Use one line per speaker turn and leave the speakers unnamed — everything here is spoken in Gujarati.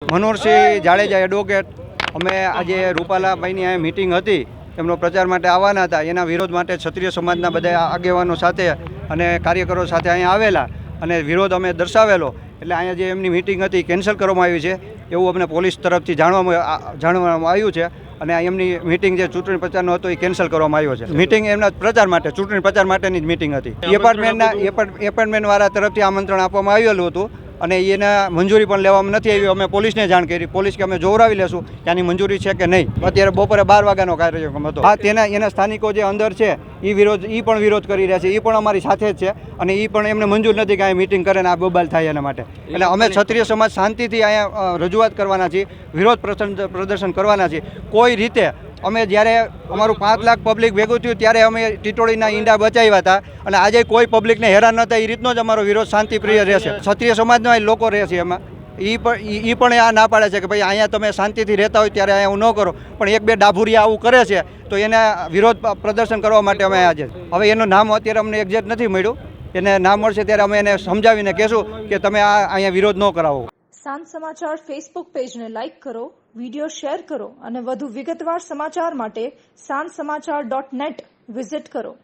મનોહરસિંહ જાડેજા એડવોકેટ અમે આજે રૂપાલાભાઈની આ મીટિંગ હતી એમનો પ્રચાર માટે આવવાના હતા. એના વિરોધ માટે ક્ષત્રિય સમાજના બધા આગેવાનો સાથે અને કાર્યકરો સાથે અહીંયા આવેલા અને વિરોધ અમે દર્શાવેલો. એટલે અહીંયા જે એમની મીટિંગ હતી કેન્સલ કરવામાં આવી છે એવું અમને પોલીસ તરફથી જાણવામાં આવ્યું છે. અને એમની મીટિંગ જે ચૂંટણી પ્રચારનો હતો એ કેન્સલ કરવામાં આવ્યો છે. મીટિંગ એમના પ્રચાર માટે ચૂંટણી પ્રચાર માટેની જ મીટિંગ હતી. એપાર્ટમેન્ટવાળા તરફથી આમંત્રણ આપવામાં આવેલું હતું અને એના મંજૂરી પણ લેવામાં નથી આવી. અમે પોલીસને જાણ કરી. પોલીસ કે અમે જોવરાવી લેશું કે આની મંજૂરી છે કે નહીં. અત્યારે બપોરે 12 વાગ્યાનો કાર્યક્રમ હતો. એના સ્થાનિકો જે અંદર છે એ પણ વિરોધ કરી રહ્યા છે. એ પણ અમારી સાથે જ છે અને એ પણ એમને મંજૂર નથી કે અહીંયા મીટિંગ કરે ને આ બબાલ થાય એના માટે. એટલે અમે ક્ષત્રિય સમાજ શાંતિથી અહીંયા રજૂઆત કરવાના છીએ, વિરોધ પ્રદર્શન કરવાના છીએ. કોઈ રીતે અમે જ્યારે અમારું 5 લાખ પબ્લિક ભેગું થયું ત્યારે અમે ટીટોળીના ઈંડા બચાવ્યા હતા અને આજે કોઈ પબ્લિકને હેરાન ન થાય એ રીતનો જ અમારો વિરોધ શાંતિપ્રિય રહેશે. ક્ષત્રિય સમાજના લોકો રહે છે એમાં. એ પણ આ ના પાડે છે કે ભાઈ અહીંયા તમે શાંતિથી રહેતા હોય ત્યારે અહીંયા હું ન કરો, પણ એક બે ડાભુરિયા આવું કરે છે તો એના વિરોધ પ્રદર્શન કરવા માટે અમે આજે હવે એનું નામ અત્યારે અમને એક્ઝેક્ટ નથી મળ્યું. એને નામ મળશે ત્યારે અમે એને સમજાવીને કહેશું કે તમે આ અહીંયા વિરોધ ન કરાવો.
સાંજ સમાચાર ફેસબુક પેજને લાઇક કરો, વિડીયો શેર કરો અને વધુ વિગતવાર સમાચાર માટે sanssamachar.net વિઝિટ કરો.